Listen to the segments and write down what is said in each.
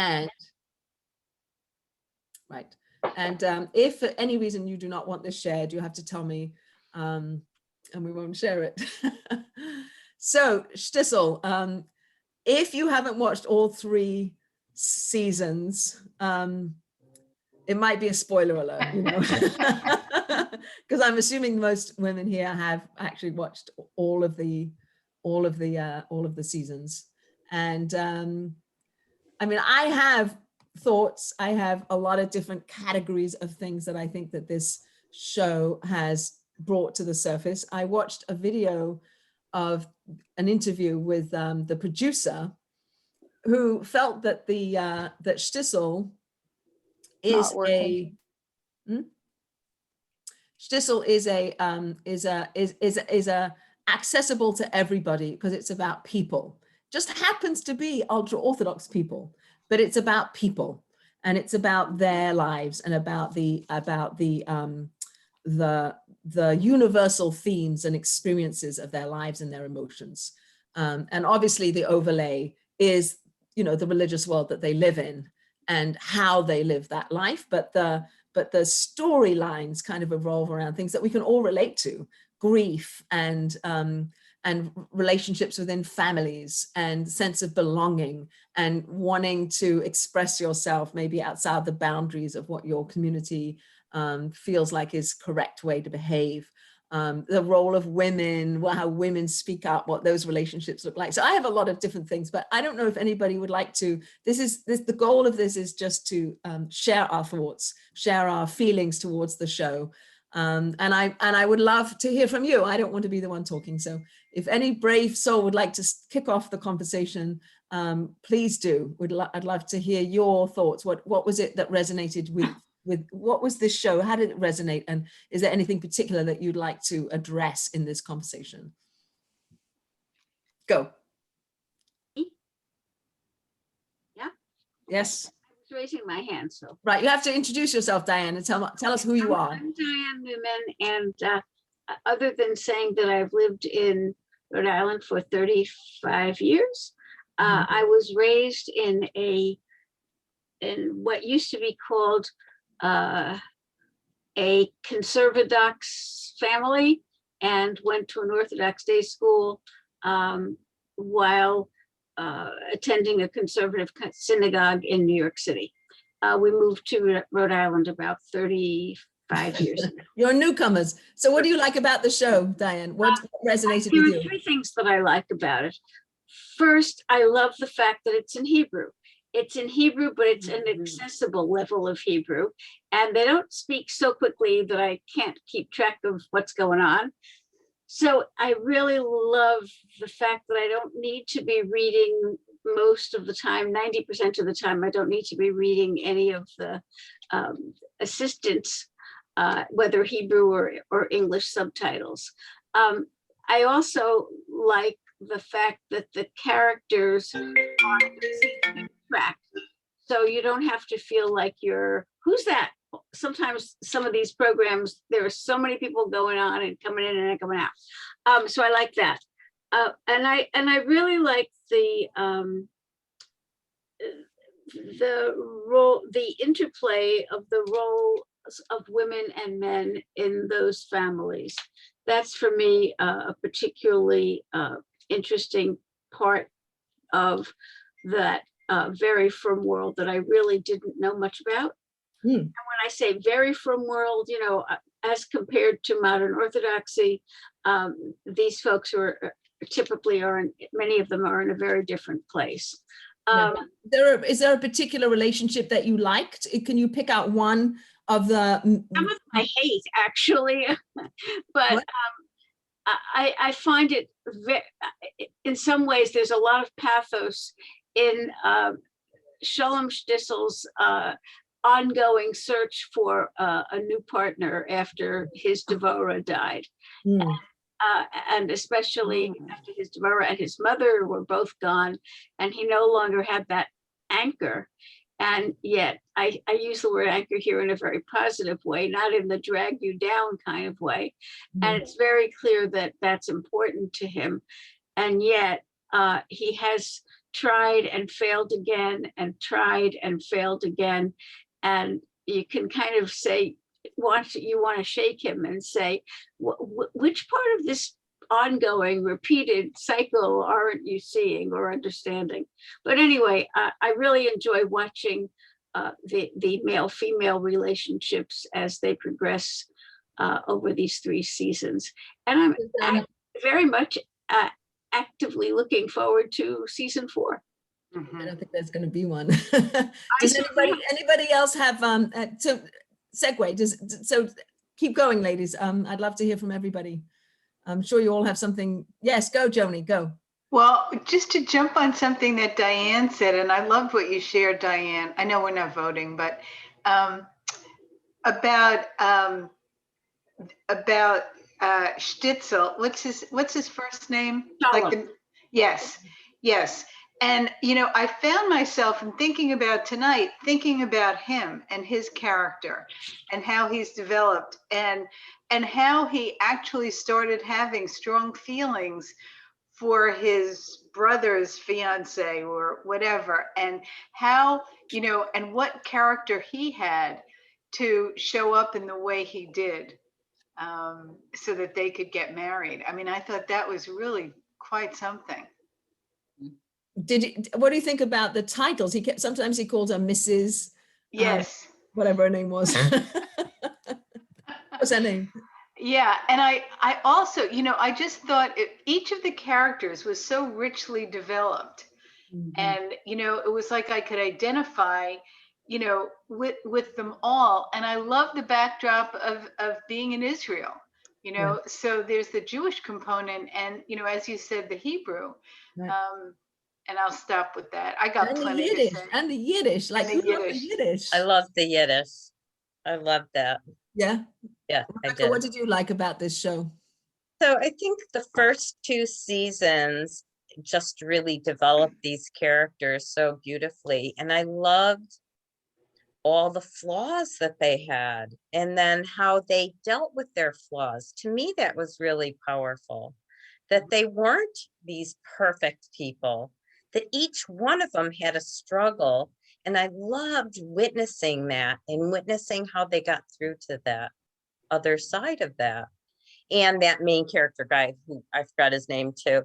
And right. And if for any reason you do not want this shared, you have to tell me, and we won't share it. So, Shtisel, if you haven't watched all 3 seasons, it might be a spoiler alert, you know, because I'm assuming most women here have actually watched all of the seasons. And I mean, I have thoughts. I have a lot of different categories of things that I think that this show has brought to the surface. I watched a video of an interview with the producer, who felt that that Shtisel is a Shtisel is a accessible to everybody because it's about people. Just happens to be ultra-Orthodox people, but it's about people, and it's about their lives and about the universal themes and experiences of their lives and their emotions. And obviously the overlay is, you know, the religious world that they live in and how they live that life, but the storylines kind of revolve around things that we can all relate to: grief and relationships within families and sense of belonging and wanting to express yourself maybe outside the boundaries of what your community feels like is correct way to behave. The role of women, how women speak up, what those relationships look like. So I have a lot of different things, but I don't know if anybody would like to, the goal of this is just to share our thoughts, share our feelings towards the show. And I would love to hear from you. I don't want to be the one talking. So if any brave soul would like to kick off the conversation, please do. I'd love to hear your thoughts. What was it that resonated with what was this show? How did it resonate? And is there anything particular that you'd like to address in this conversation? Go. Yeah. Yes. I was raising my hand, so. Right, you have to introduce yourself, Diane, and tell us who you are. I'm Diane Newman, and other than saying that I've lived in Rhode Island for 35 years, I was raised in what used to be called a conservadox family, and went to an Orthodox day school while attending a conservative synagogue in New York City. We moved to Rhode Island about 35 years ago. You're newcomers. So what do you like about the show, Diane? What resonated with you? There are 3 things that I like about it. First, I love the fact that it's in Hebrew. It's in Hebrew, but it's an accessible level of Hebrew. And they don't speak so quickly that I can't keep track of what's going on. So I really love the fact that I don't need to be reading most of the time, 90% of the time, I don't need to be reading any of the assistance, whether Hebrew or English subtitles. I also like the fact that the characters are track, so you don't have to feel like you're, who's that? Sometimes some of these programs, there are so many people going on and coming in and coming out. So I like that. And I really like the role, the interplay of the roles of women and men in those families. That's for me a particularly interesting part of that very frum world that I really didn't know much about. And when I say very frum world, you know, as compared to modern Orthodoxy, these folks are typically many of them are in a very different place. Is there a particular relationship that you liked? Can you pick out one of the? Some of them I hate, actually, but I find it in some ways there's a lot of pathos in Shalom Shtisel's ongoing search for a new partner after his Devorah died. And especially after his Devorah and his mother were both gone, and he no longer had that anchor. And yet I use the word anchor here in a very positive way, not in the drag you down kind of way. And it's very clear that that's important to him. And yet he has tried and failed again and tried and failed again. And you can kind of say, you want to shake him and say, which part of this ongoing repeated cycle aren't you seeing or understanding? But anyway, I really enjoy watching the male-female relationships as they progress over these 3 seasons. And I'm very much actively looking forward to season 4. I don't think there's going to be one. Does anybody else have so segue? So keep going, ladies. I'd love to hear from everybody. I'm sure you all have something. Yes, go, Joni, go. Well, just to jump on something that Diane said, and I loved what you shared, Diane. I know we're not voting, but about Shtisel. What's his first name? Yes. And I found myself in thinking about him and his character and how he's developed and how he actually started having strong feelings for his brother's fiance or whatever, and how, and what character he had to show up in the way he did, so that they could get married. I mean, I thought that was really quite something. What do you think about the titles? Sometimes he called her Mrs. Yes. Whatever her name was. What's her name? Yeah, and I also, I just thought each of the characters was so richly developed. And, it was like I could identify, with them all. And I love the backdrop of being in Israel, so there's the Jewish component and, as you said, the Hebrew. Right. And I'll stop with that. I got plenty to say. And the Yiddish, like who loved the Yiddish? I love the Yiddish. I love that. Yeah. Yeah, Rebecca, what did you like about this show? So I think the first 2 seasons just really developed these characters so beautifully. And I loved all the flaws that they had and then how they dealt with their flaws. To me, that was really powerful, that they weren't these perfect people, that each one of them had a struggle. And I loved witnessing that and witnessing how they got through to that other side of that. And that main character guy, who I forgot his name too.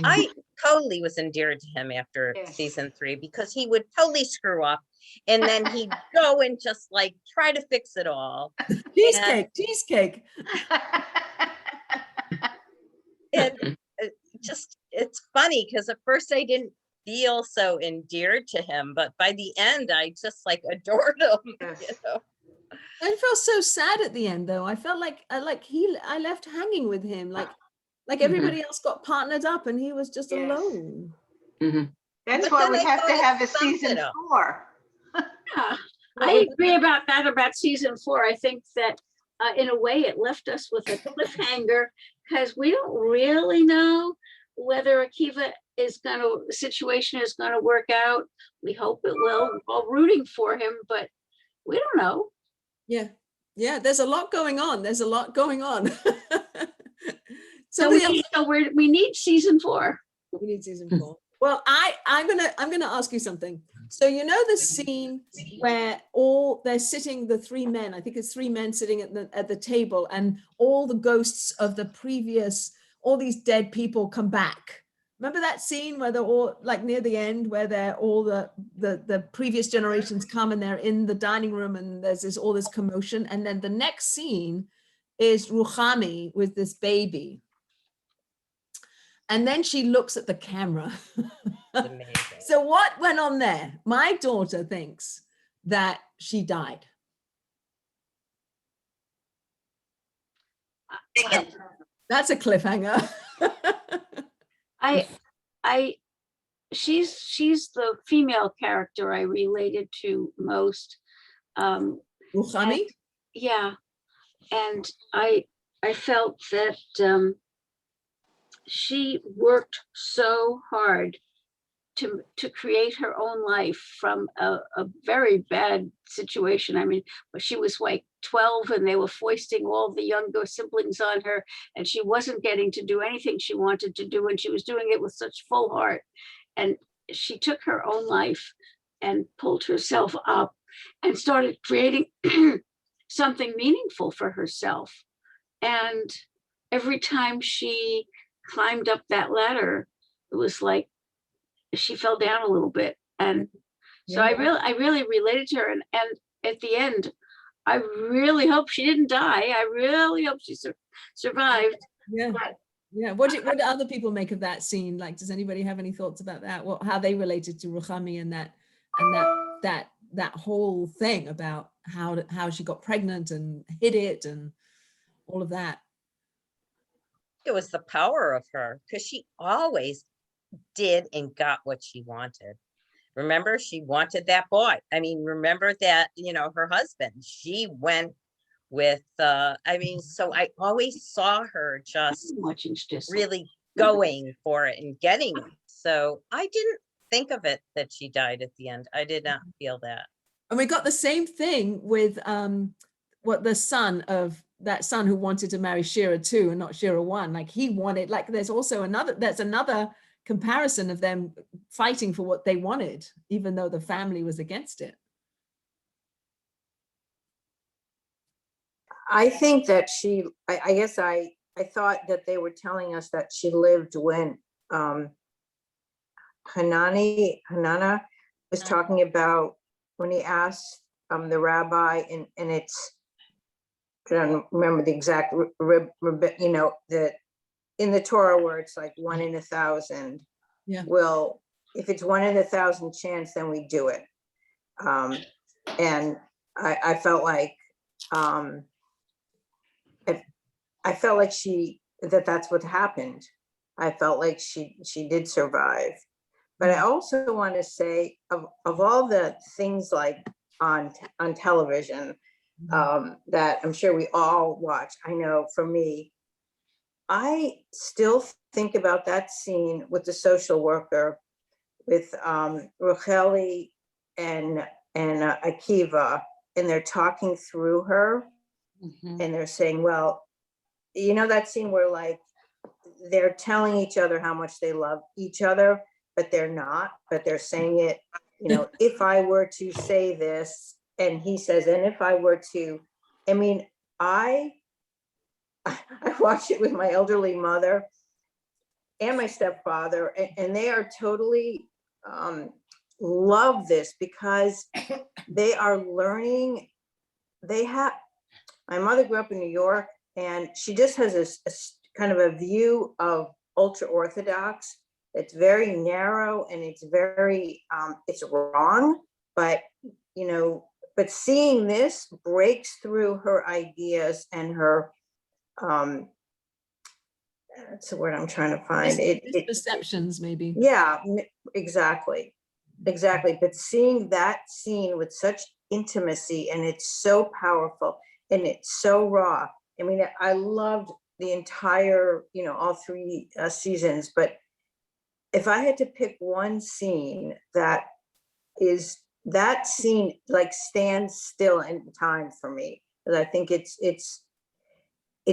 I totally was endeared to him after season 3 because he would totally screw up and then he'd go and just like try to fix it all. Cheesecake. And it's funny because at first I didn't feel so endeared to him, but by the end I just like adored him. Yes. I felt so sad at the end, though. I felt like I left hanging with him, like everybody else got partnered up, and he was just alone. That's why we have to have a season 4. Yeah, I agree about that. About season 4, I think that in a way it left us with a cliffhanger because we don't really know whether Akiva situation is going to work out. We hope it will. We're all rooting for him, but we don't know. Yeah, there's a lot going on. So we need season 4. We need season 4. Well, I'm gonna ask you something. So the scene where they're sitting, the 3 men, I think it's 3 men sitting at the table, and all the ghosts of the previous, all these dead people come back. Remember that scene where they're all like near the end, where they're all the previous generations come and they're in the dining room and there's all this commotion. And then the next scene is Ruchami with this baby. And then she looks at the camera. So what went on there? My daughter thinks that she died. That's a cliffhanger. She's the female character I related to most. Ruchami? Yeah, and I felt that she worked so hard to create her own life from a very bad situation. I mean, she was like 12 and they were foisting all the younger siblings on her and she wasn't getting to do anything she wanted to do, and she was doing it with such full heart. And she took her own life and pulled herself up and started creating something meaningful for herself. And every time she climbed up that ladder, it was like she fell down a little bit. And so I really related to her. And at the end, I really hope she didn't die. I really hope she survived. Yeah. But Yeah. What do other people make of that scene? Like, does anybody have any thoughts about that? What, how they related to Ruchami and that whole thing about how she got pregnant and hid it and all of that? It was the power of her, because she always did and got what she wanted. Remember, she wanted that boy. I mean, remember that, her husband, she went with, so I always saw her just watching Shtisel. really going for it and getting it. So I didn't think of it that she died at the end. I did not feel that. And we got the same thing with the son of that son who wanted to marry Shira 2 and not Shira 1. Like he wanted, like there's another comparison of them fighting for what they wanted, even though the family was against it. I think that I guess I thought that they were telling us that she lived when Hanana was talking about when he asked the rabbi, and it's, I don't remember the exact, that in the Torah where it's like 1 in 1,000. Yeah. Well, if it's 1 in 1,000 chance, then we do it. And I felt like, I felt like that's what happened. I felt like she did survive. But I also want to say of all the things like on television that I'm sure we all watch, I know for me, I still think about that scene with the social worker with Racheli and Akiva, and they're talking through her. Mhm. And they're saying, well, that scene where like they're telling each other how much they love each other, but they're not, but they're saying it, if I were to say this, and he says, and if I were to, I mean, I watched it with my elderly mother and my stepfather, and they are totally love this because they are learning. My mother grew up in New York, and she just has a kind of a view of ultra Orthodox. It's very narrow, and it's very, it's wrong, but seeing this breaks through her ideas and her, that's the word I'm trying to find. Perceptions, maybe. Yeah, exactly. But seeing that scene with such intimacy, and it's so powerful and it's so raw. I mean, I loved the entire, all 3 seasons, but if I had to pick one scene that scene like stands still in time for me, because I think it's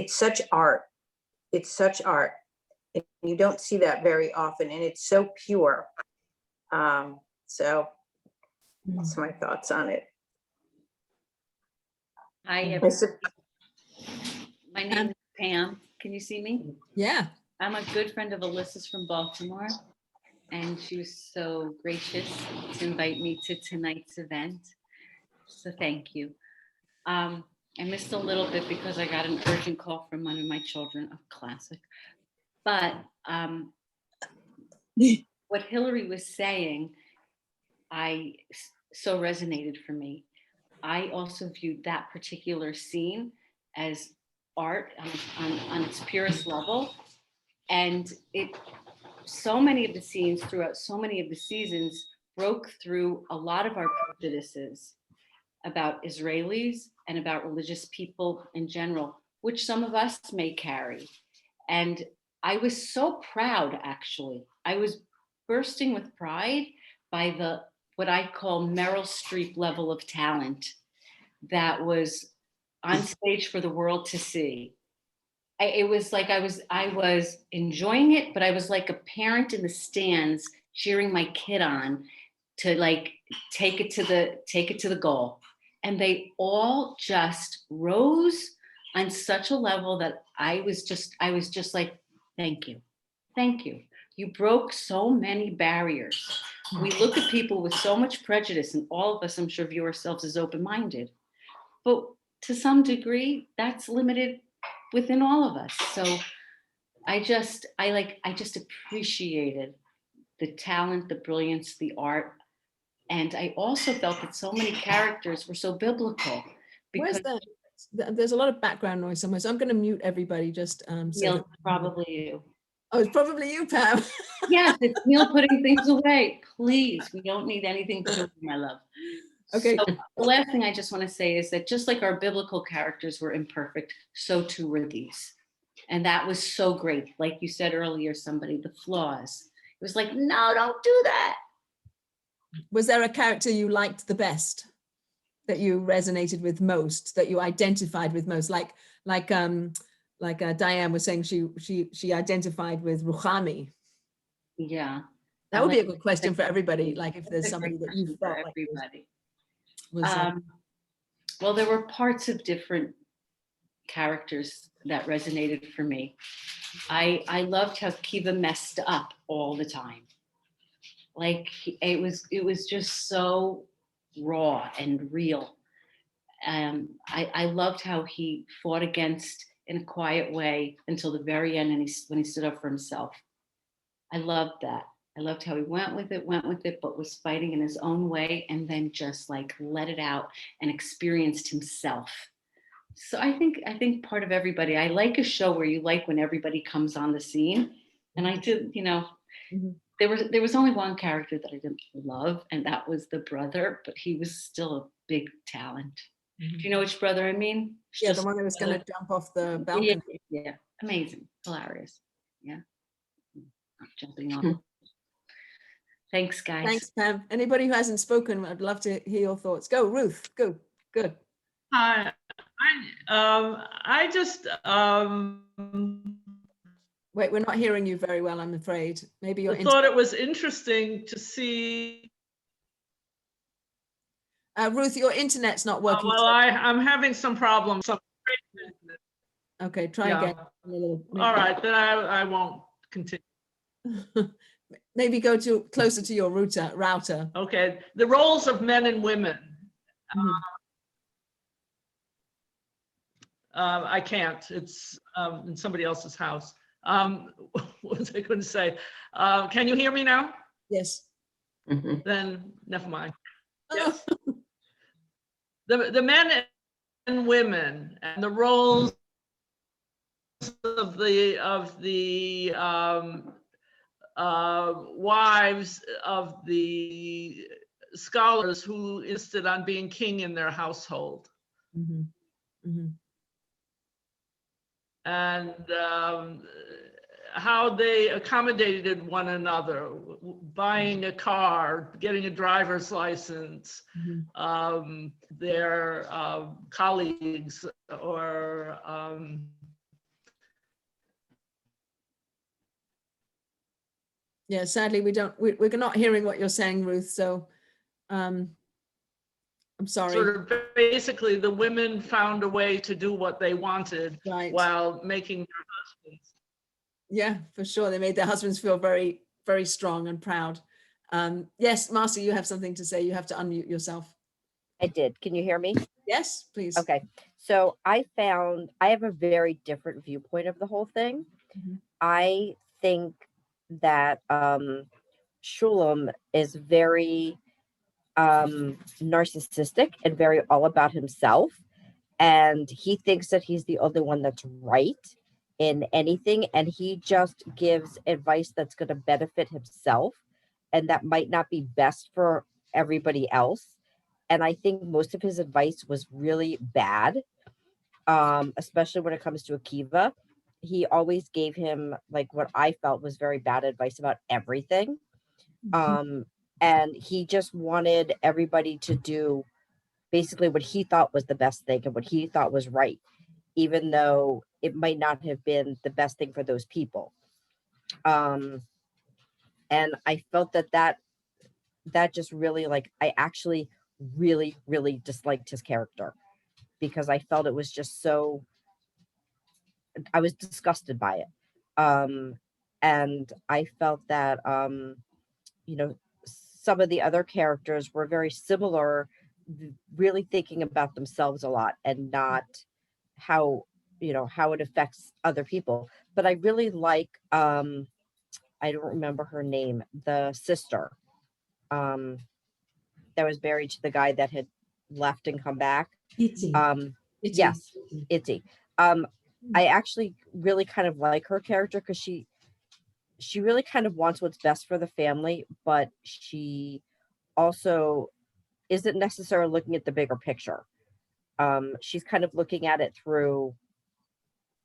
such art. It's such art. And you don't see that very often, and it's so pure. So that's my thoughts on it. Hi, my name is Pam. Can you see me? Yeah. I'm a good friend of Alyssa's from Baltimore, and she was so gracious to invite me to tonight's event. So thank you. I missed a little bit because I got an urgent call from one of my children, a classic. But what Hillary was saying, so resonated for me. I also viewed that particular scene as art on its purest level. And so many of the scenes throughout so many of the seasons broke through a lot of our prejudices about Israelis and about religious people in general, which some of us may carry. And I was so proud, actually. I was bursting with pride by what I call Meryl Streep level of talent that was on stage for the world to see. It was like I was enjoying it, but I was like a parent in the stands cheering my kid on to like take it to the goal. And they all just rose on such a level that I was just like, thank you. Thank you. You broke so many barriers. We look at people with so much prejudice, and all of us, I'm sure, view ourselves as open-minded. But to some degree, that's limited within all of us. So I just appreciated the talent, the brilliance, the art. And I also felt that so many characters were so biblical. Where's Because that? There's a lot of background noise somewhere, so I'm going to mute everybody just so Neil, that- probably you. Oh, it's probably you, Pam. Yes, it's Neil putting things away. Please, we don't need anything put away, my love. Okay. So the last thing I just want to say is that just like our biblical characters were imperfect, so too were these. And that was so great. Like you said earlier, somebody, the flaws. It was like, no, don't do that. Was there a character you liked the best, that you resonated with most, that you identified with most? Like Diane was saying, she identified with Ruchami. Yeah. That would be a good question for everybody. Like if there's That's a somebody great that you question felt for like everybody. was Well, there were parts of different characters that resonated for me. I loved how Kiva messed up all the time. Like it was just so raw and real. I loved how he fought against in a quiet way until the very end, and when he stood up for himself. I loved that. I loved how he went with it, but was fighting in his own way, and then just like let it out and experienced himself. So I think part of everybody, I like a show where you like when everybody comes on the scene. And I did, Mhm. there was only one character that I didn't love, and that was the brother, but he was still a big talent. Do you know which brother I mean? Yeah, the one that was going to jump off the balcony. Yeah, amazing, hilarious. Yeah, not jumping off. Thanks, guys. Thanks, Pam. Anybody who hasn't spoken, I'd love to hear your thoughts. Go, Ruth. Go. Good. Hi, I just Wait, we're not hearing you very well, I'm afraid. Maybe you're thought it was interesting to see. Ruth, your internet's not working. Well, I'm having some problems. Okay, try Yeah. again. A little, All right, then I won't continue. maybe go closer to your router. Okay, the roles of men and women. Mhm. I can't. It's in somebody else's house. What was I going to say? Can you hear me now? Yes. Then never mind. Yes. The men and women and the roles of the wives of the scholars who insisted on being king in their household. Mhm. Mhm. And how they accommodated one another, buying a car, getting a driver's license, Mhm. their colleagues, or Yeah, sadly, we're not hearing what you're saying, Ruth. So I'm sorry. sort of basically the women found a way to do what they wanted Right. while making their husbands. Yeah, for sure. They made their husbands feel very, very strong and proud. Yes, Marcy, you have something to say. You have to unmute yourself. I did. Can you hear me? Yes, please. Okay. So I have a very different viewpoint of the whole thing. Mhm. I think that Shulam is very narcissistic and very all about himself. And he thinks that he's the only one that's right in anything. And he just gives advice that's going to benefit himself and that might not be best for everybody else. And I think most of his advice was really bad, especially when it comes to Akiva. He always gave him like what I felt was very bad advice about everything. And he just wanted everybody to do basically what he thought was the best thing and what he thought was right, even though it might not have been the best thing for those people. And I felt that just really, like, I actually really disliked his character, because I felt it was just so, I was disgusted by it. And I felt that, you know, some of the other characters were very similar, really thinking about themselves a lot and not how, how it affects other people. But I really like, I don't remember her name, the sister, um, that was married to the guy that had left and come back. Itzy. Itty. Yes, Itzy. I actually really kind of like her character, because she really kind of wants what's best for the family, but she also isn't necessarily looking at the bigger picture. She's kind of looking at it through,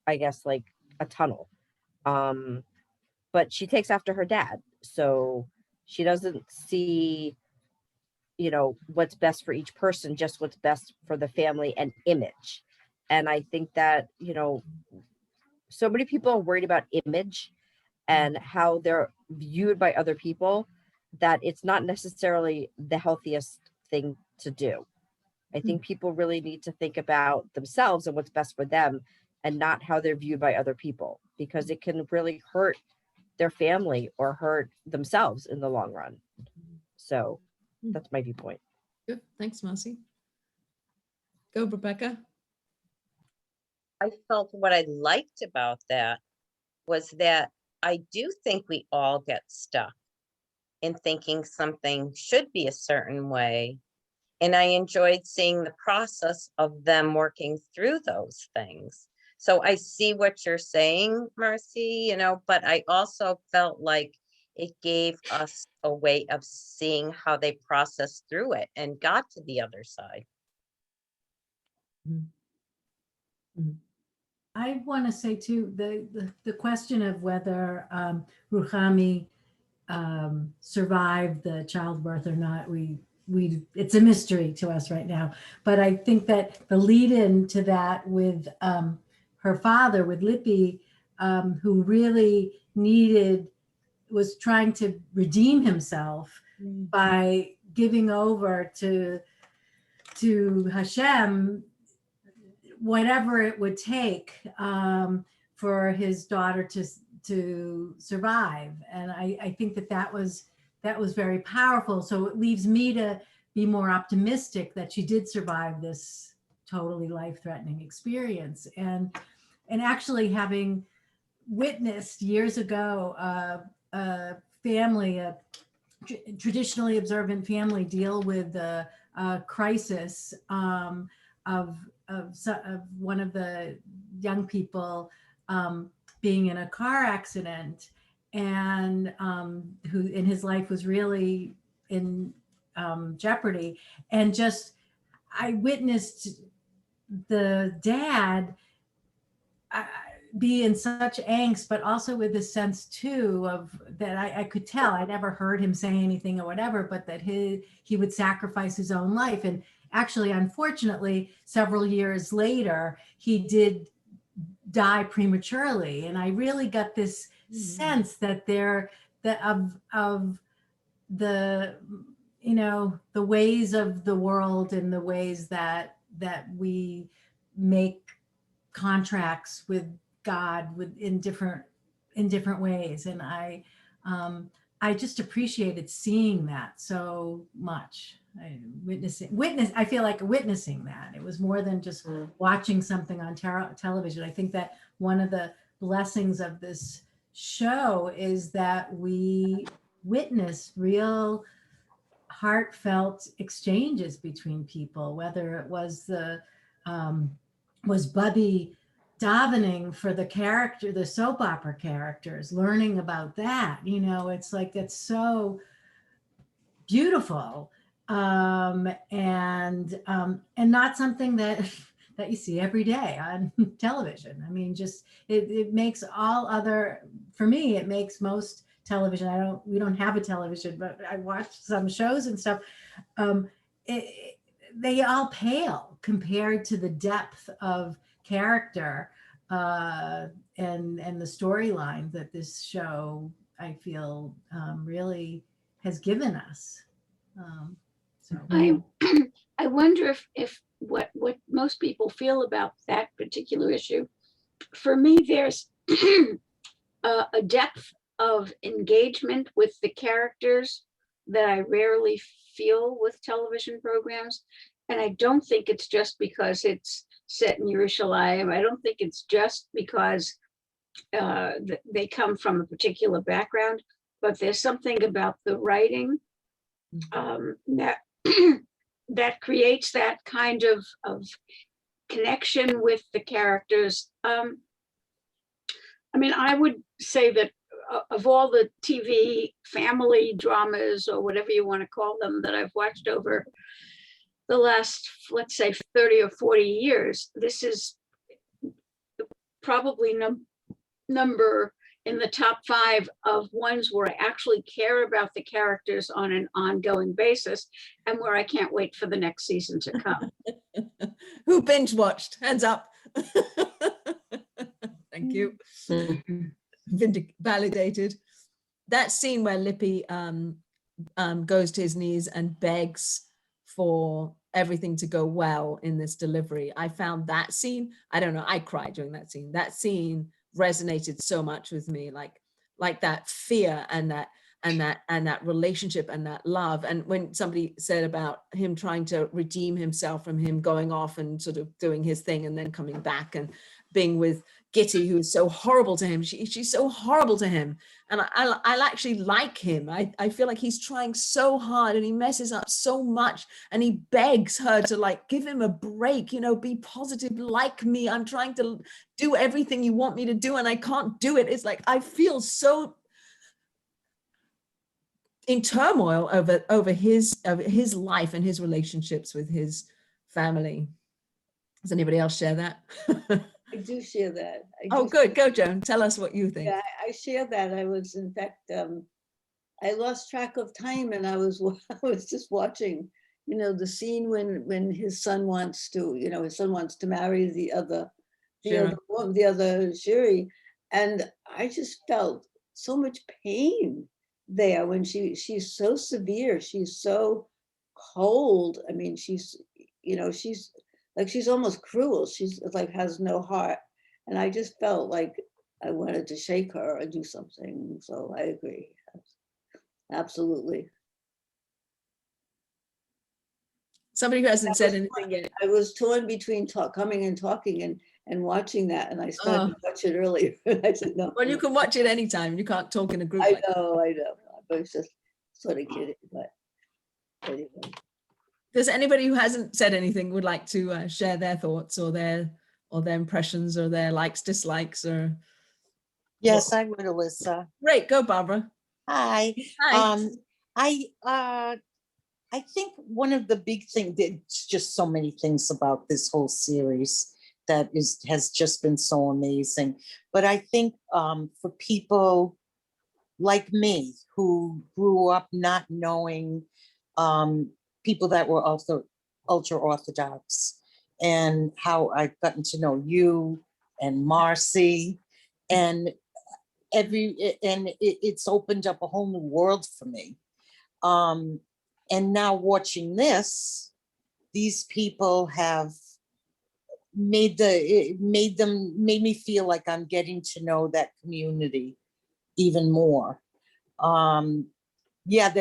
I guess, like a tunnel. But she takes after her dad, so she doesn't see, what's best for each person, just what's best for the family and image. And I think that, so many people are worried about image and how they're viewed by other people, that it's not necessarily the healthiest thing to do. I think people really need to think about themselves and what's best for them, and not how they're viewed by other people, because it can really hurt their family or hurt themselves in the long run. So that's my viewpoint. Good. Thanks, Marcy. Go, Rebecca. I felt what I liked about that was that I do think we all get stuck in thinking something should be a certain way. And I enjoyed seeing the process of them working through those things. So I see what you're saying, Mercy, but I also felt like it gave us a way of seeing how they processed through it and got to the other side. I want to say too, the question of whether Ruhami survived the childbirth or not, it's a mystery to us right now. But I think that the lead in to that with her father, with Lippi, who really was trying to redeem himself by giving over to Hashem whatever it would take for his daughter to survive. And I think that was very powerful. So it leaves me to be more optimistic that she did survive this totally life-threatening experience. And actually having witnessed years ago a family, a traditionally observant family, deal with the crisis of one of the young people being in a car accident, and who in his life was really in jeopardy. And just, I witnessed the dad be in such angst, but also with a sense too of that I could tell. I never heard him say anything or whatever, but that he would sacrifice his own life. And actually, unfortunately, several years later, he did die prematurely. And I really got this sense that of the, the ways of the world and the ways that we make contracts with God in different ways. And I just appreciated seeing that so much. I feel like witnessing that. It was more than just watching something on television. I think that one of the blessings of this show is that we witness real heartfelt exchanges between people, whether it was was Bubby davening for the soap opera characters, learning about that. It's like, it's so beautiful. And not something that you see every day on television. I mean, just it makes for me, it makes most television. We don't have a television, but I watch some shows and stuff. They all pale compared to the depth of character and the storyline that this show I feel really has given us. So I wonder if what most people feel about that particular issue. For me, there's a depth of engagement with the characters that I rarely feel with television programs. And I don't think it's just because it's set in Yerushalayim. I don't think it's just because they come from a particular background, but there's something about the writing that that creates that kind of connection with the characters. I mean, I would say that of all the TV family dramas, or whatever you want to call them, that I've watched over the last, let's say, 30 or 40 years, this is probably number in the top 5 of ones where I actually care about the characters on an ongoing basis, and where I can't wait for the next season to come. Who binge watched? Hands up. Thank you. Validated. That scene where Lippy goes to his knees and begs for everything to go well in this delivery. I found that scene, I don't know, I cried during that scene. That scene resonated so much with me, like that fear and that relationship and that love. And when somebody said about him trying to redeem himself from him going off and sort of doing his thing and then coming back and being with Gitty, who is so horrible to him. She's so horrible to him. And I actually like him. I feel like he's trying so hard and he messes up so much, and he begs her to like give him a break, you know, be positive, like me. I'm trying to do everything you want me to do and I can't do it. It's like I feel so in turmoil over his life and his relationships with his family. Does anybody else share that? I do share that. Oh, good. Go, Joan. Tell us what you think. Yeah, I share that. I was, in fact, I lost track of time, and I was just watching, you know, the scene when his son wants to, you know, his son wants to marry the other Shiri, and I just felt so much pain there when she's so severe, she's so cold. I mean, she's, you know, she's almost cruel. She's like has no heart. And I just felt like I wanted to shake her or do something. So I agree. Absolutely. Somebody who hasn't said anything yet. I was torn between coming and talking and watching that. And I started to watch it earlier. I said, no. Well, you can watch it anytime. You can't talk in a group. I know. But it's just sort of kidding. But anyway. Does anybody who hasn't said anything would like to share their thoughts or their impressions or their likes, dislikes, or? Yes, I would, Alyssa. Great, go, Barbara. Hi. Hi. I think one of the big things, there's just so many things about this whole series that has just been so amazing. But I think for people like me who grew up not knowing people that were also ultra-Orthodox, and how I've gotten to know you and Marcy, and it's opened up a whole new world for me. And now watching this, these people have made me feel like I'm getting to know that community even more. Yeah,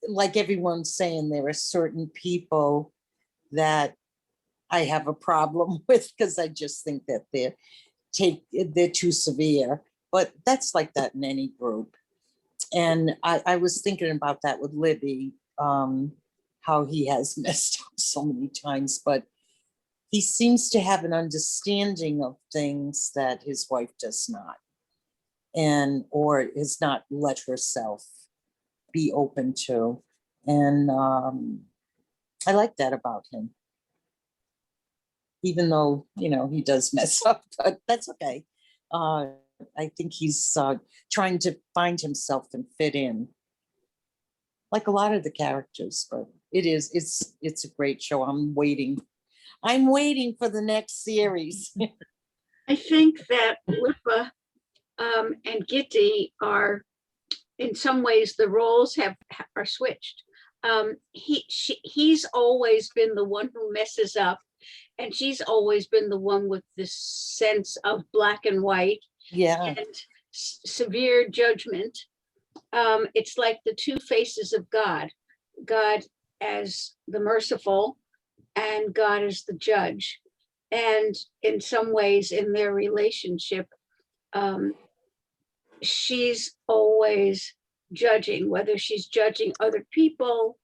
like everyone's saying, there are certain people that I have a problem with because I just think that they're too severe. But that's like that in any group. And I was thinking about that with Libby, how he has messed up so many times, but he seems to have an understanding of things that his wife does not, or has not let herself be open to. And I like that about him. Even though, you know, he does mess up, but that's okay. I think he's trying to find himself and fit in, like a lot of the characters. But it's a great show. I'm waiting for the next series. I think that Lipa and Gitty are in some ways the roles are switched. He's always been the one who messes up, and she's always been the one with this sense of black and white Yeah, and severe judgment. It's like the two faces of God. God as the merciful and God as the judge. And in some ways in their relationship, she's always judging, whether she's judging other people,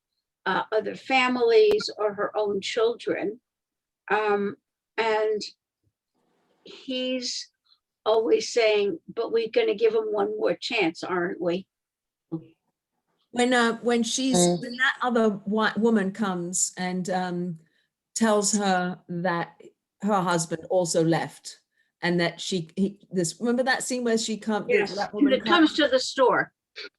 other families, or her own children. And he's always saying, but we're going to give him one more chance, aren't we? When that other white woman comes and tells her that her husband also left, and that remember that scene where she comes, Yes, that woman it comes to the store.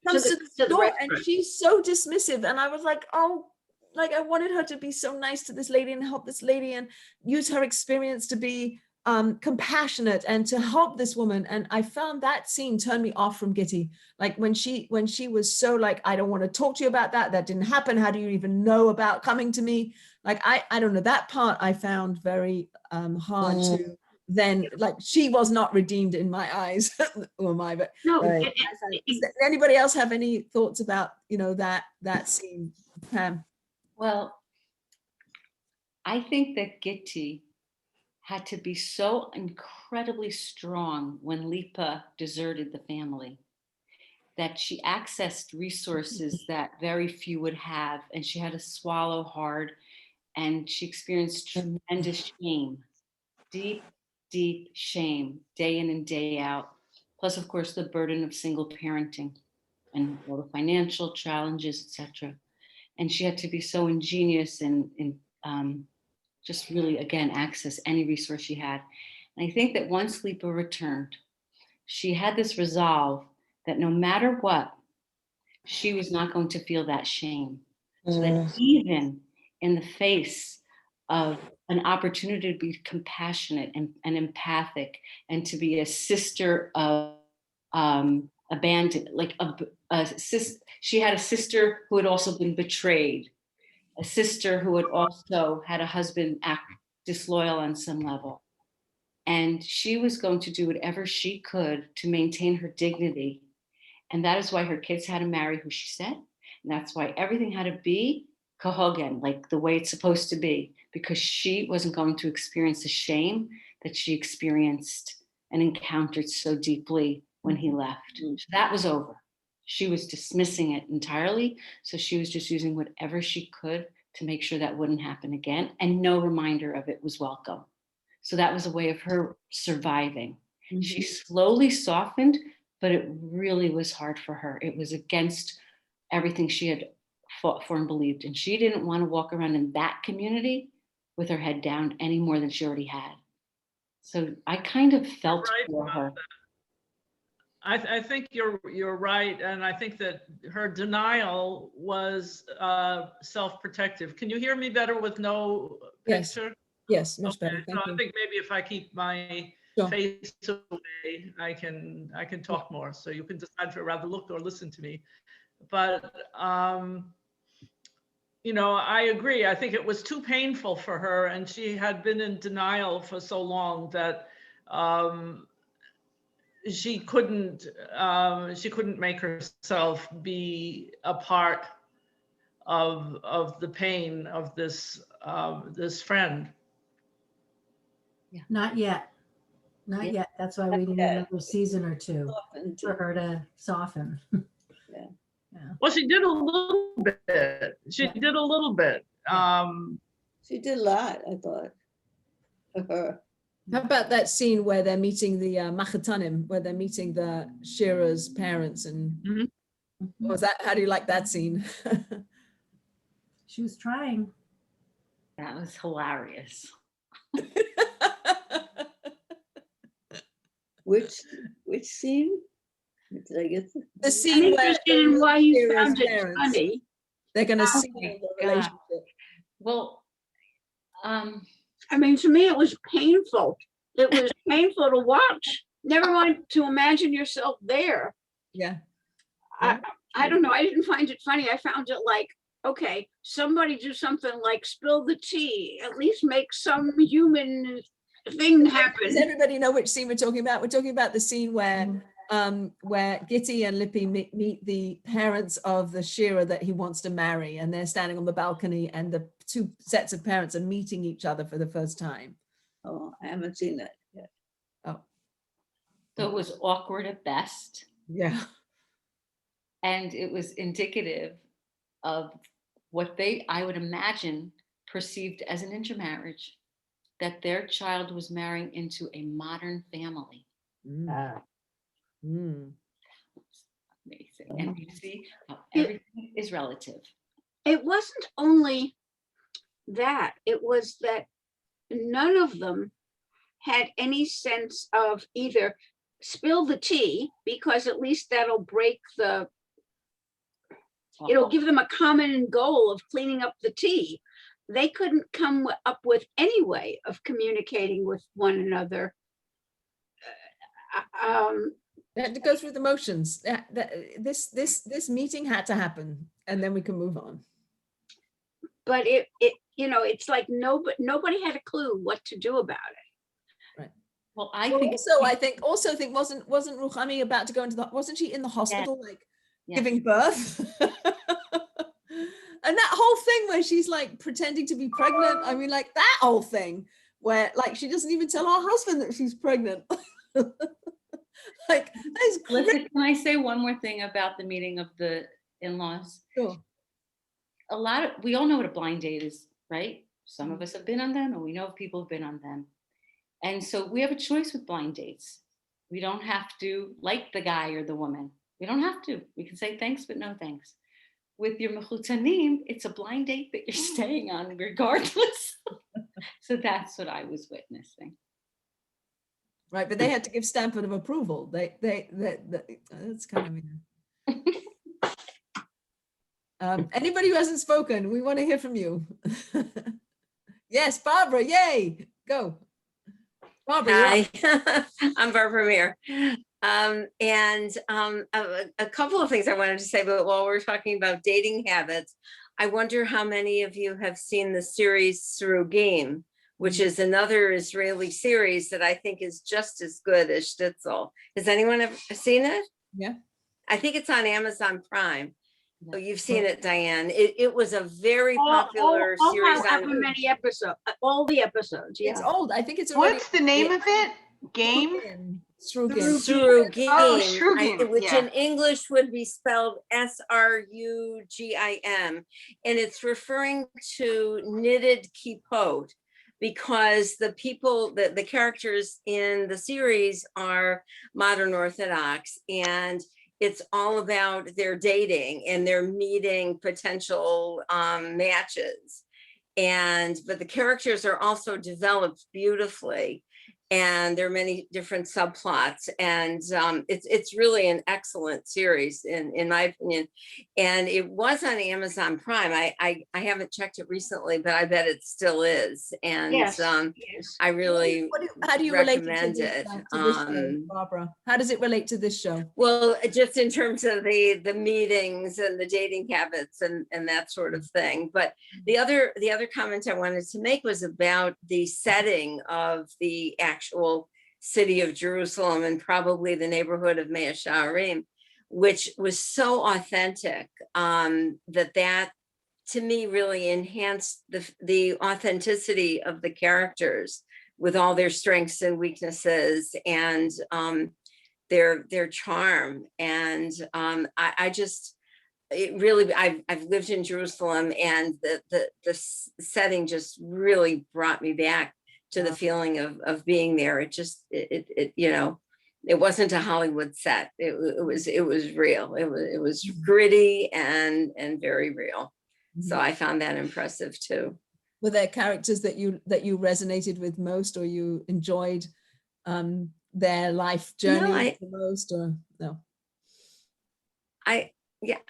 comes to the store, and restaurant. she's so dismissive, and I was like, oh, like I wanted her to be so nice to this lady and help this lady and use her experience to be compassionate and to help this woman. And I found that scene turned me off from Gitty. Like when she was so like, I don't want to talk to you about that. That didn't happen. How do you even know about coming to me? Like, I don't know, that part I found very hard to then, like, she was not redeemed in my eyes. Who am I? But No, Right. does anybody else have any thoughts about, that scene, Pam? Well, I think that Gitti had to be so incredibly strong when Lipa deserted the family, that she accessed resources that very few would have, and she had to swallow hard, and she experienced tremendous shame, deep, deep shame, day in and day out. Plus, of course, the burden of single parenting and all the financial challenges, etc. And she had to be so ingenious and just really, again, access any resource she had. And I think that once Lipa returned, she had this resolve that no matter what, she was not going to feel that shame. So that even in the face of an opportunity to be compassionate and empathic, and to be a sister of abandoned, like she had a sister who had also been betrayed, a sister who had also had a husband act disloyal on some level. And she was going to do whatever she could to maintain her dignity. And that is why her kids had to marry who she said. And that's why everything had to be kahogen, like the way it's supposed to be, because she wasn't going to experience the shame that she experienced and encountered so deeply when he left. So that was over. She was dismissing it entirely. So she was just using whatever she could to make sure that wouldn't happen again. And no reminder of it was welcome. So that was a way of her surviving. Mm-hmm. She slowly softened, but it really was hard for her. It was against everything she had fought for and believed. And she didn't want to walk around in that community with her head down any more than she already had. So I kind of felt for her. I think you're right, and I think that her denial was self-protective. Can you hear me better with no picture? Yes, much okay, better. Thank you. I think maybe if I keep my face away, I can talk more. So you can decide if you'd rather look or listen to me. But I agree. I think it was too painful for her, and she had been in denial for so long that she couldn't make herself be a part of the pain of this friend. Yeah. Not yet. Not yet. That's why we need another season or two for her to soften. Yeah. Well, she did a little bit. She did a little bit. She did a lot, I thought, for her. How about that scene where they're meeting the Machatanim, where they're meeting the Shira's parents, and was that? How do you like that scene? She was trying. That was hilarious. Which scene? Did I get the scene where why you Shira's found it parents, funny. they're going to Oh see my the God. relationship. Well, I mean, to me, it was painful. It was painful to watch. Never mind to imagine yourself there. Yeah. I don't know. I didn't find it funny. I found it like, okay, somebody do something like spill the tea, at least make some human thing Does happen. everybody know which scene we're talking about? We're talking about the scene where Gitti and Lippy meet the parents of the Shira that he wants to marry, and they're standing on the balcony, and the two sets of parents are meeting each other for the first time. Oh, I haven't seen that yet. Oh, So it was awkward at best. yeah. And it was indicative of what they, I would imagine, perceived as an intermarriage, that their child was marrying into a modern family. Mm. Mm. Amazing. And you see how everything is relative. It wasn't only that, it was that none of them had any sense of either spill the tea, because at least that'll break the, it'll give them a common goal of cleaning up the tea. They couldn't come up with any way of communicating with one another. They had to go through the motions. This meeting had to happen, and then we can move on. But it you know, it's like nobody had a clue what to do about it. Right. Well, I think wasn't Ruchami about to go into the, wasn't she in the hospital, like Yes. giving birth? And that whole thing where she's like pretending to be pregnant, I mean, like that whole thing where like she doesn't even tell her husband that she's pregnant. Like that's Listen, can I say one more thing about the meeting of the in-laws? Sure. We all know what a blind date is, right? Some of us have been on them, and we know people have been on them. And so we have a choice with blind dates. We don't have to like the guy or the woman. We don't have to. We can say thanks, but no thanks. With your mechutanim, it's a blind date that you're staying on regardless. So that's what I was witnessing. Right, but they had to give stamp of approval. That's kind of weird. Anybody who hasn't spoken, we want to hear from you. Yes, Barbara, yay, go. Barbara, Hi, I'm Barbara Meir. A couple of things I wanted to say, but while we're talking about dating habits, I wonder how many of you have seen the series Surugim, which is another Israeli series that I think is just as good as Shtisel. Has anyone ever seen it? Yeah. I think it's on Amazon Prime. Oh, you've seen it, Diane. It was a very popular series. However many episodes, all the episodes. Yeah. It's old. I think it's already. What's the name of it? Game? Surugim, which yeah. in English would be spelled Srugim, and it's referring to knitted kippot, because the people, the characters in the series are modern Orthodox, and it's all about their dating and their meeting potential matches. But the characters are also developed beautifully, and there are many different subplots, and it's really an excellent series in my opinion. And it was on Amazon Prime. I haven't checked it recently, but I bet it still is. And Yes. I really how do you relate recommend to it. this show, Barbara? How does it relate to this show? Well, just in terms of the meetings and the dating habits and that sort of thing. But the other comment I wanted to make was about the setting of the actual city of Jerusalem, and probably the neighborhood of Mea Shearim, which was so authentic, that to me really enhanced the authenticity of the characters, with all their strengths and weaknesses, and their charm. And I've lived in Jerusalem, and the setting just really brought me back to the feeling of being there. It wasn't a Hollywood set. It was real. It was gritty and very real. So I found that impressive too. Were there characters that you resonated with most, or you enjoyed their life journey the most, or no? I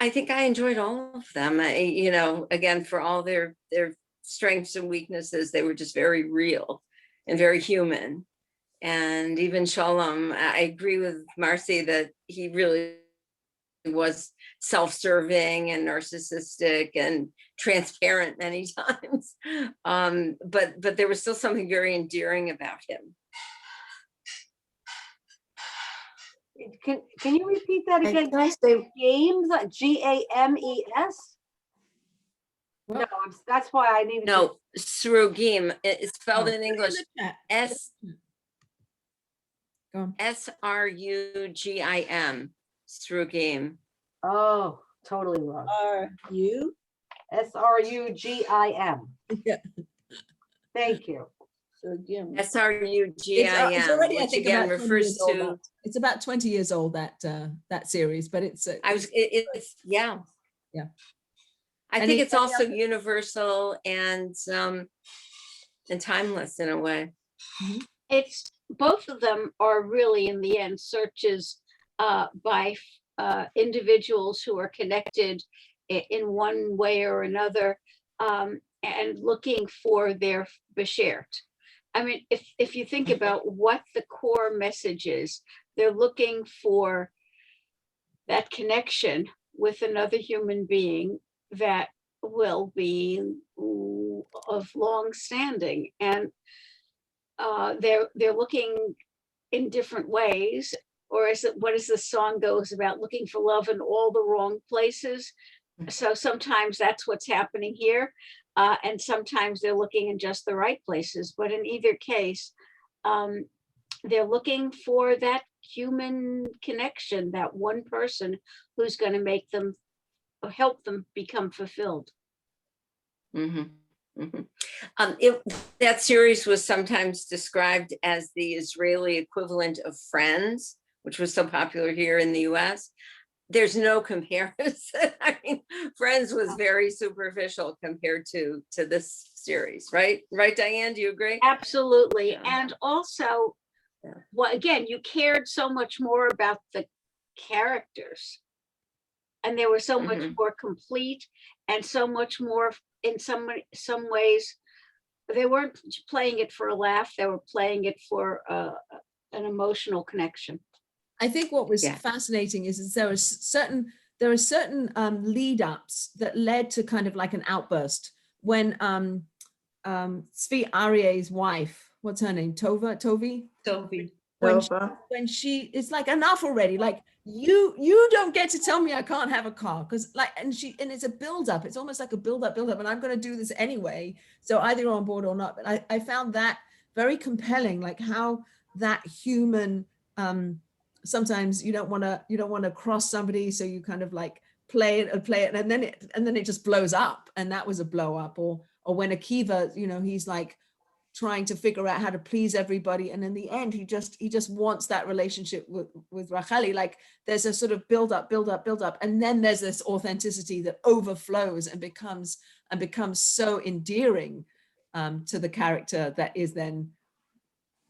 think I enjoyed all of them. Again, for all their strengths and weaknesses, they were just very real and very human. And even Shalom, I agree with Marcy that he really was self-serving and narcissistic and transparent many times. But there was still something very endearing about him. Can you repeat that And again? can I say, Games, Games? No, that's why I needed to. No, Srugim, it's spelled Oh, in English, chat. Go on. S-R-U-G-I-M, Srugim. Oh, totally wrong. You? Srugim. Yeah. Thank you. So again, It's S-R-U-G-I-M, already, I which think, again about 20 refers years old. to, It's about 20 years old, that series, but it's yeah. Yeah. I And think it- it's also universal and timeless in a way. It's, both of them are really, in the end, searches by individuals who are connected in one way or another, and looking for their beshert. I mean, if you think about what the core message is, they're looking for that connection with another human being that will be of long standing, and they're looking in different ways. Or is it, what is the song goes about, looking for love in all the wrong places? So sometimes that's what's happening here, and sometimes they're looking in just the right places. But in either case, they're looking for that human connection, that one person who's going to make them, help them become fulfilled. Mhm, mhm. That series was sometimes described as the Israeli equivalent of Friends, which was so popular here in the US. There's no comparison. I mean, Friends was very superficial compared to this series, right? Right, Diane, do you agree? Absolutely. Yeah. And also, Yeah. well, again, you cared so much more about the characters. And they were so much Mhm. more complete, and so much more, in some ways, they weren't playing it for a laugh, they were playing it for an emotional connection. I think what was Yeah. fascinating is there are certain lead ups that led to kind of like an outburst when Tzvi Aryeh's wife, what's her name, Tovi, Nova? when she, it's like, enough already, like you don't get to tell me I can't have a car, because like, and it's a build up, it's almost like a build up, and I'm going to do this anyway, so either you're on board or not. But I found that very compelling, like how that human, sometimes you don't want to cross somebody, so you kind of like play it, and then it just blows up, and that was a blow up. Or when Akiva, he's like trying to figure out how to please everybody, and in the end he just wants that relationship with Racheli. Like there's a sort of build up, and then there's this authenticity that overflows and becomes so endearing to the character that is then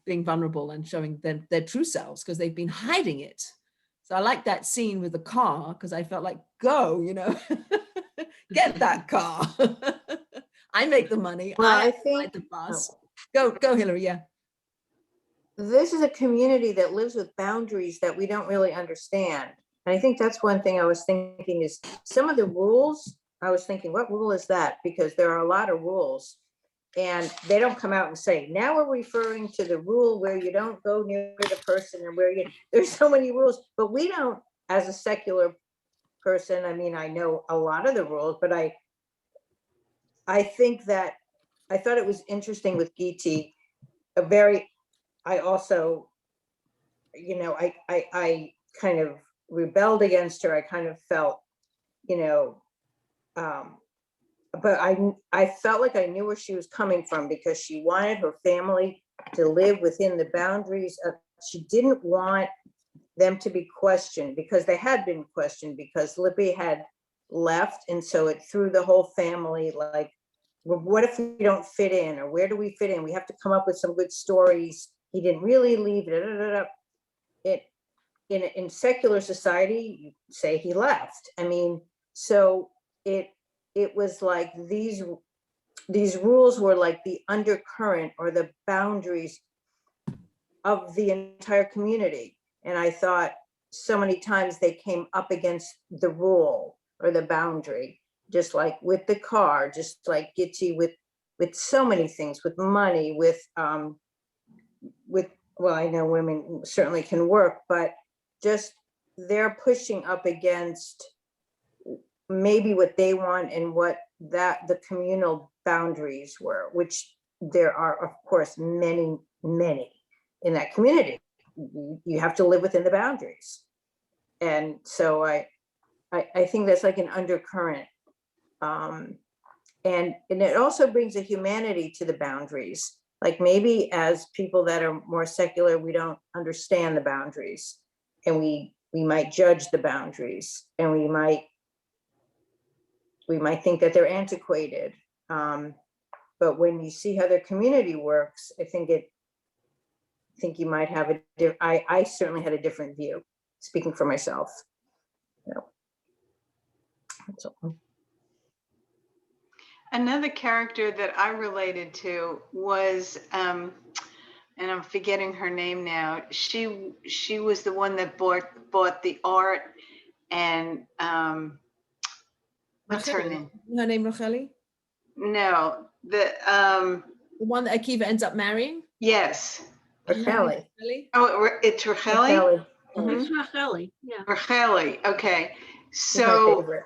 being vulnerable and showing their true selves, because they've been hiding it. So I like that scene with the car, because I felt like, go, get that car. I make the money. Well, I I think the boss. Go, Hillary. Yeah. this is a community that lives with boundaries that we don't really understand. And I think that's one thing I was thinking is some of the rules, I was thinking, what rule is that? Because there are a lot of rules. And they don't come out and say, now we're referring to the rule where you don't go near the person, and where there's so many rules, but we don't, as a secular person, I mean, I know a lot of the rules, but I think that I thought it was interesting with Giti, I also, I kind of rebelled against her. I kind of felt, but I felt like I knew where she was coming from, because she wanted her family to live within the boundaries of, she didn't want them to be questioned, because they had been questioned, because Lippy had left. And so it threw the whole family, like, well, what if we don't fit in, or where do we fit in? We have to come up with some good stories. He didn't really leave. In secular society, you say he left. I mean, so it was like these rules were like the undercurrent or the boundaries of the entire community. And I thought, so many times they came up against the rule or the boundary, just like with the car, just like Gitty with so many things, with money, with, well, I know women certainly can work, but just they're pushing up against maybe what they want and what the communal boundaries were, which there are, of course, many, many in that community. You have to live within the boundaries. And so I think that's like an undercurrent. And it also brings a humanity to the boundaries. Like maybe as people that are more secular, we don't understand the boundaries, and we might judge the boundaries, and we might think that they're antiquated. But when you see how their community works, I think you might have I certainly had a different view, speaking for myself. That's all. Another character that I related to was, and I'm forgetting her name now. She was the one that bought the art, and what's her name? Her name Racheli? No, The one that Akiva ends up marrying? yes. Racheli. Oh, it's Racheli? It's Racheli, yeah. Racheli, okay. She's my So, favorite.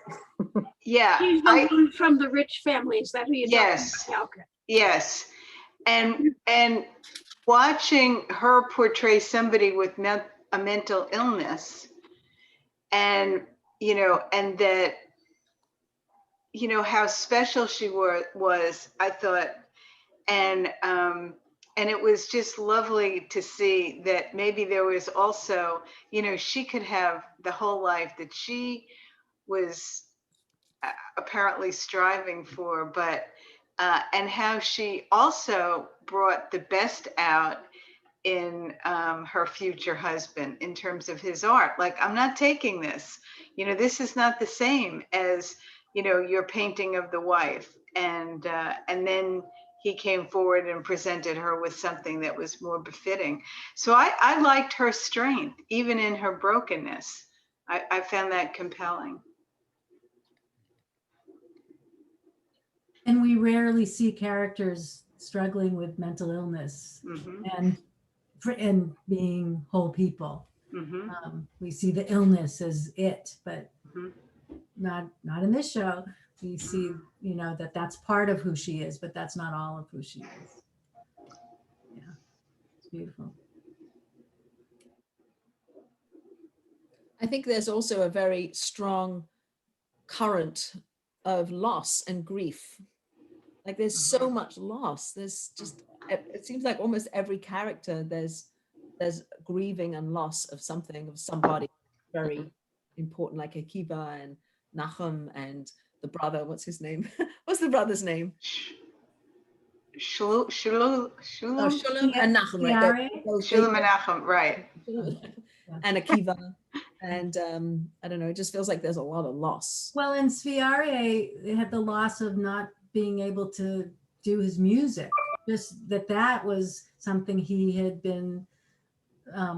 yeah. She's the one from the rich family, is that who you're talking Yes. about? Yeah, okay. Yes. And watching her portray somebody with a mental illness, and, and that, how special she was, I thought, and it was just lovely to see that maybe there was also, she could have the whole life that she was apparently striving for, but and how she also brought the best out in her future husband in terms of his art. Like, I'm not taking this, this is not the same as, your painting of the wife. And then he came forward and presented her with something that was more befitting. So I liked her strength, even in her brokenness. I found that compelling. And we rarely see characters struggling with mental illness and being whole people. We see the illness as it, but not in this show. We see, that's part of who she is, but that's not all of who she is. Yeah, it's beautiful. I think there's also a very strong current of loss and grief. Like there's so much loss. There's just, it seems like almost every character there's grieving and loss of something, of somebody very important, like Akiva and Nachum and the brother, what's his name? What's the brother's name? Shulam Shulam and Nachum, right? Shulam and Nachum, right. And Akiva. And I don't know, it just feels like there's a lot of loss. Well, in Sviare, had the loss of not being able to do his music. Just that was something he had been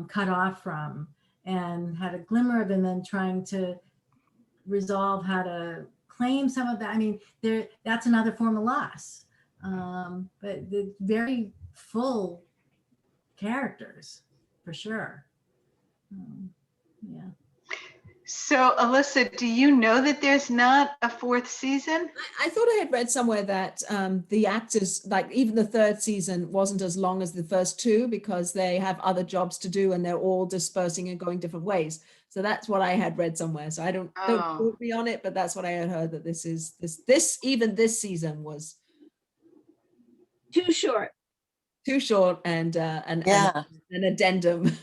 cut off from, and had a glimmer of, and then trying to resolve how to claim some of that. I mean, that's another form of loss. But the very full characters, for sure. Yeah. So, Alyssa, do you know that there's not a fourth season? I thought I had read somewhere that the actors, like even the third season wasn't as long as the first two because they have other jobs to do and they're all dispersing and going different ways. So that's what I had read somewhere. So I don't quote me on it, but that's what I had heard, that even this season was too short. Too short, and an addendum.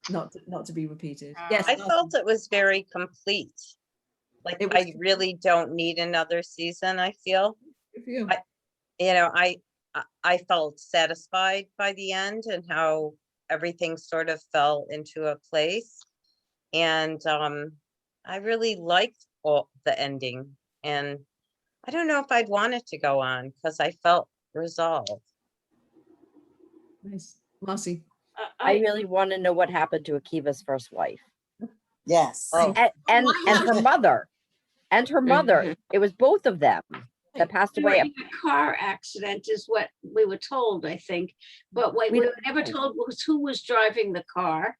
Not to be repeated. Yes, I felt it was very complete. Like I really don't need another season. I feel, I felt satisfied by the end and how everything sort of fell into a place, and I really liked all the ending. And I don't know if I'd want it to go on because I felt resolved. Nice, Marcy. I really want to know what happened to Akiva's first wife. Yes. And her mother. And her mother. Mhm. It was both of them that passed They were away. in a car accident is what we were told, I think. But what We we were don't never know. told was who was driving the car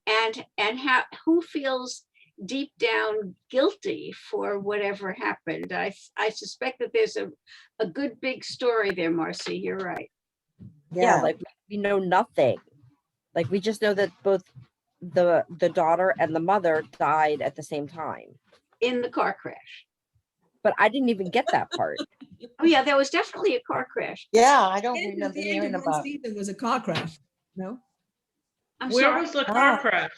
and how, who feels deep down guilty for whatever happened. I suspect that there's a good big story there, Marcy. You're right. Yeah, Yeah. like we know nothing. Like we just know that both the daughter and the mother died at the same time. In the car crash. But I didn't even get that part. Oh yeah, there was definitely a car crash. Yeah, I don't The end remember of hearing one about. season was a car crash. No, I'm Where sorry, was the car Ah. crash?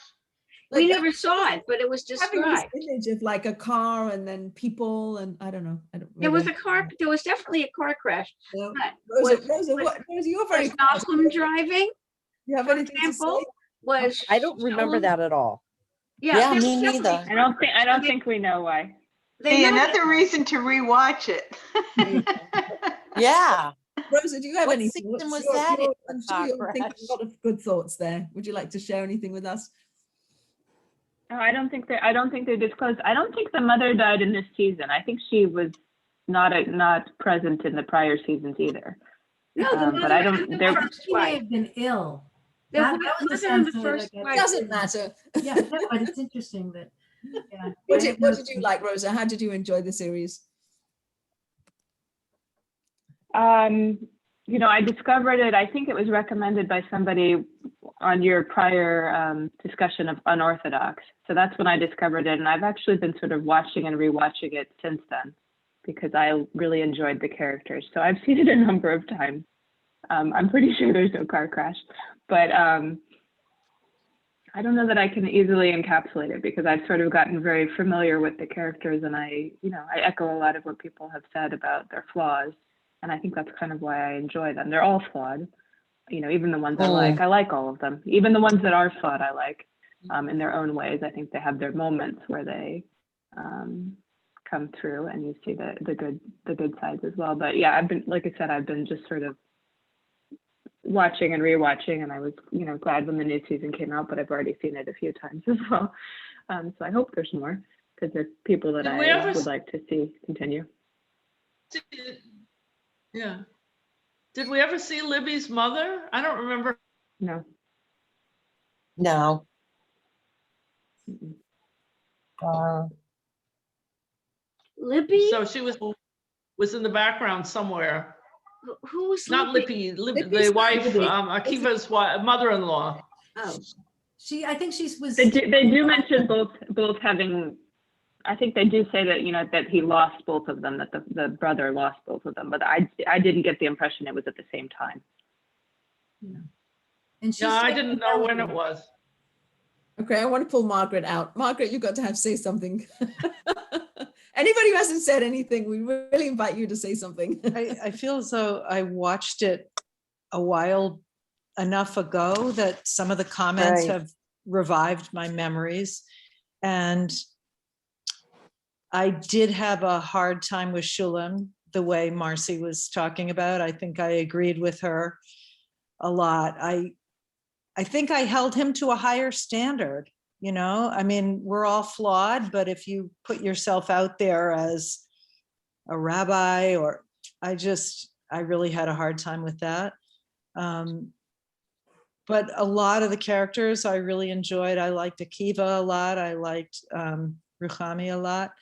we Like, never saw it, but it was having this described. image of like a car and then people and I don't know. I don't. There was a maybe car, there was definitely a car crash. No. But Rosa, was- Rosa, was- Rosa, you're very Was quiet. Nahum driving, You have for anything to example? say? Was I don't remember Shalom- that at all. Yeah, there me was definitely neither. I don't think we know why. They Be know another reason to rewatch it. Yeah. Rosa, do you have What any season thoughts? was that in the I'm sure car you'll think of crash? a lot of good thoughts there. Would you like to share anything with us? No, I don't think they disclosed. I don't think the mother died in this season. I think she was not present in the prior seasons either. No, the but mother I don't- and the there- first She may wife. have been ill. The That was the mother and the sense first that I wife. got. Doesn't matter. Yeah, no, but it's interesting that, yeah. What I did, have what no did you sense. like, Rosa? How did you enjoy the series? I discovered it. I think it was recommended by somebody on your prior discussion of Unorthodox. So that's when I discovered it, and I've actually been sort of watching and rewatching it since then because I really enjoyed the characters. So I've seen it a number of times. I'm pretty sure there's no car crash, but I don't know that I can easily encapsulate it because I've sort of gotten very familiar with the characters, and I echo a lot of what people have said about their flaws, and I think that's kind of why I enjoy them. They're all flawed, even the ones I like all of them. Even the ones that are flawed, I like in their own ways. I think they have their moments where they come through, and you see the good sides as well. But yeah, I've been just sort of watching and rewatching, and I was glad when the new season came out, but I've already seen it a few times as well. So I hope there's more because there's people that I would like to see continue. Yeah. Did we ever see Libby's mother? I don't remember. No. No. Libby? So she was in the background somewhere. Who was Not Libby? Libby, the wife, Akiva's mother-in-law. Oh, I think she was. They do mention both having. I think they do say that that he lost both of them, that the brother lost both of them, but I didn't get the impression it was at the same time. And she Yeah, I said didn't know when it was. Okay, I want to pull Margaret out. Margaret, you got to say something. Anybody who hasn't said anything, we really invite you to say something. I feel as though I watched it a while enough ago that some of the comments Right. have revived my memories. And I did have a hard time with Shulam, the way Marcy was talking about. I think I agreed with her a lot. I think I held him to a higher standard. I mean, we're all flawed, but if you put yourself out there as a rabbi, or I really had a hard time with that. But a lot of the characters I really enjoyed. I liked Akiva a lot. I liked Ruchami a lot.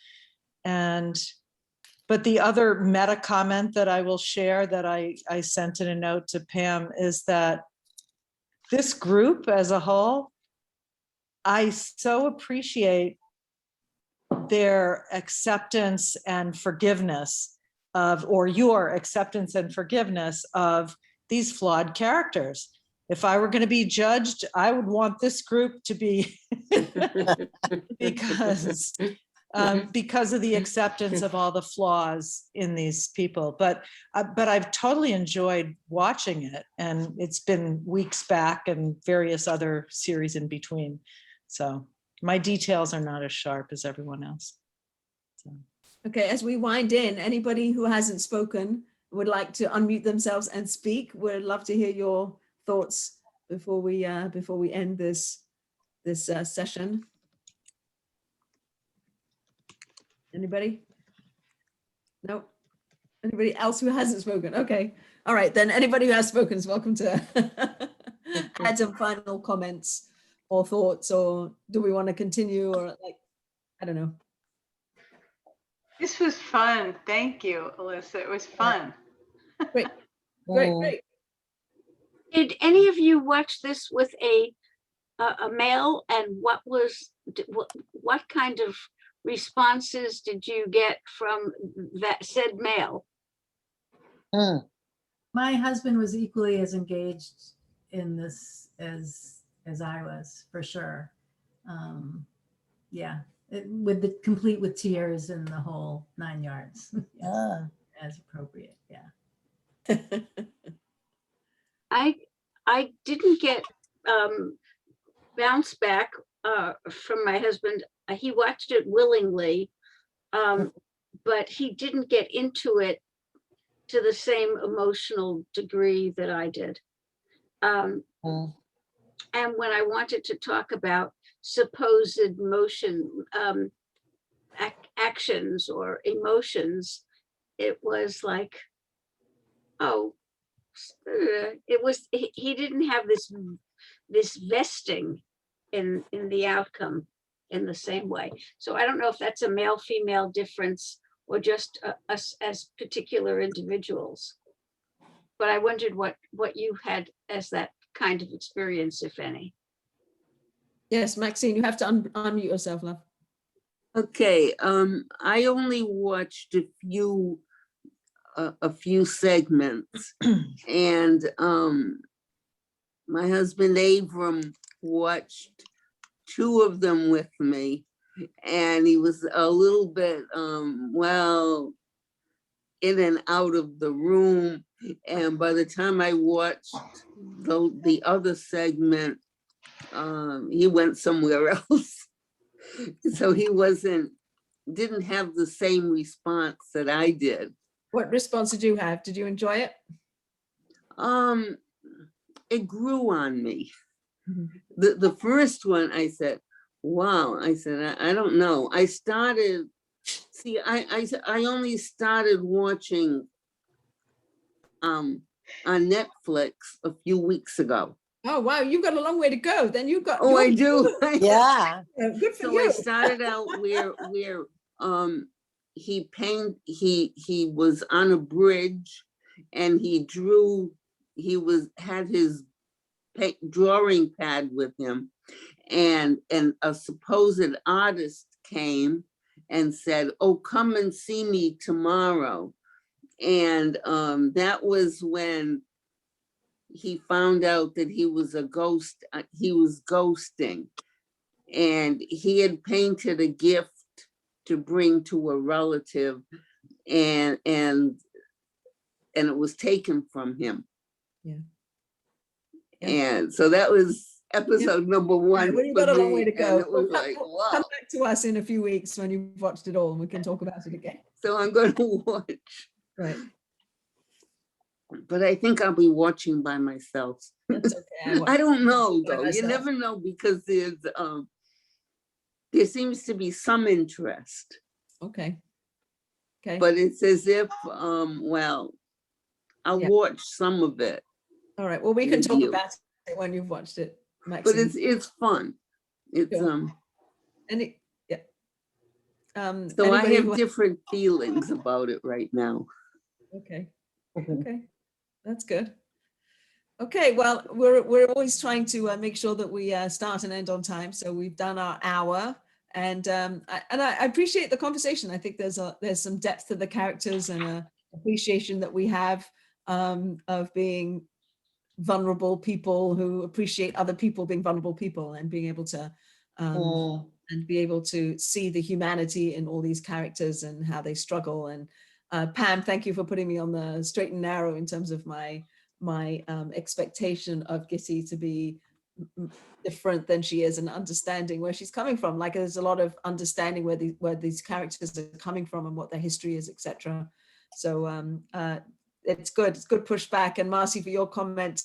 But the other meta comment that I will share that I sent in a note to Pam is that this group as a whole, I so appreciate their acceptance and forgiveness or your acceptance and forgiveness of these flawed characters. If I were going to be judged, I would want this group to be because of the acceptance of all the flaws in these people. But I've totally enjoyed watching it, and it's been weeks back and various other series in between. So my details are not as sharp as everyone else. So. Okay, as we wind in, anybody who hasn't spoken would like to unmute themselves and speak. We'd love to hear your thoughts before we end this session. Anybody? No? Anybody else who hasn't spoken? Okay. All right, then anybody who has spoken is welcome to add some final comments or thoughts, or do we want to continue, or like, I don't know. This was fun. Thank you, Alyssa. It was fun. Great, great. Did any of you watch this with a male, and what kind of responses did you get from that said male? My husband was equally as engaged in this as I was, for sure. Yeah, complete with tears and the whole 9 yards. Yes, as appropriate. Yeah. I didn't get bounce back from my husband. He watched it willingly, but he didn't get into it to the same emotional degree that I did. And when I wanted to talk about supposed actions or emotions, it was like, oh, he didn't have this vesting in the outcome in the same way. So I don't know if that's a male-female difference or just us as particular individuals. But I wondered what you had as that kind of experience, if any. Yes, Maxine, you have to unmute yourself, love. Okay, I only watched a few segments, and my husband Abram watched 2 of them with me, and he was a little bit well, in and out of the room, and by the time I watched the other segment, he went somewhere else. So he didn't have the same response that I did. What response did you have? Did you enjoy it? It grew on me. The first one, I said, wow, I said, I don't know. I only started watching on Netflix a few weeks ago. Oh, wow, you've got a long way to go. Then you've got. Oh, I do. Yeah. Good for So you. I started out where he was on a bridge, and he had his drawing pad with him, and a supposed artist came and said, oh, come and see me tomorrow. And that was when he found out that he was a ghost. He was ghosting, and he had painted a gift to bring to a relative, and it was taken from him. Yeah. And so that was episode number 1. Well, you've got a long way to go. It was like, wow. Come back to us in a few weeks when you've watched it all, and we can talk about it again. So I'm going to watch. Right. But I think I'll be watching by myself. That's okay. I don't know though. You myself. never know, because there seems to be some interest. Okay. Okay. But it's as if, well, I'll watch some of it. All right. Well, we can talk about it when you've watched it, Maxine. But it's fun. It's Sure. And it, yeah. So I anybody have who- different feelings about it right now. Okay. Okay. That's good. Okay. Well, we're always trying to make sure that we start and end on time. So we've done our hour, and I appreciate the conversation. I think there's some depth to the characters, and a appreciation that we have of being vulnerable people who appreciate other people being vulnerable people, and being able to and be able to see the humanity in all these characters and how they struggle. And Pam, thank you for putting me on the straight and narrow in terms of my expectation of Gitty to be different than she is, and understanding where she's coming from. Like, there's a lot of understanding where these characters are coming from and what their history is, etc. So it's good. It's good pushback. And Marcy, for your comment,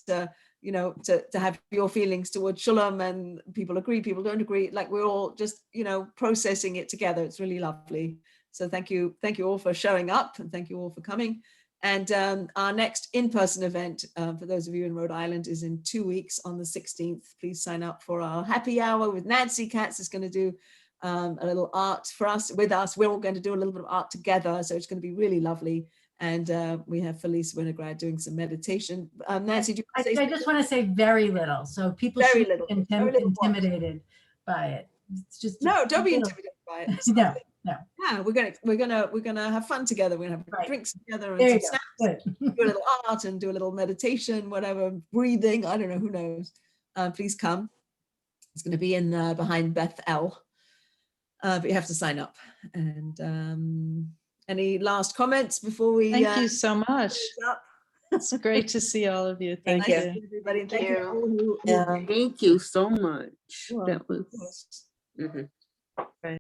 you know, to have your feelings towards Shulam, and people agree, people don't agree. Like, we're all just, you know, processing it together. It's really lovely. So thank you all for showing up, and thank you all for coming. And our next in-person event, for those of you in Rhode Island, is in 2 weeks on the 16th. Please sign up for our happy hour with Nancy Katz. Is going to do a little art for us, with us. We're all going to do a little bit of art together. So it's going to be really lovely. And we have Felice Winograd doing some meditation. Nancy, do you want to say I just want to say very little. So people Very should little, be very little what? intimidated by it. It's just No, don't be little. intimidated by it. It's No, lovely. no. Yeah, we're gonna have fun together. We're gonna have Right. drinks together There and you some go. snacks. Good. Do a little art and do a little meditation, whatever, breathing. I don't know, who knows. Please come. It's going to be in behind Beth L. But you have to sign up. And any last comments before we? Thank you so much. close up? It's great to see all of you. Thank Nice to you. see everybody. And thank Thank you you. all who Thank you so much. Sure, That of was. course. Mhm.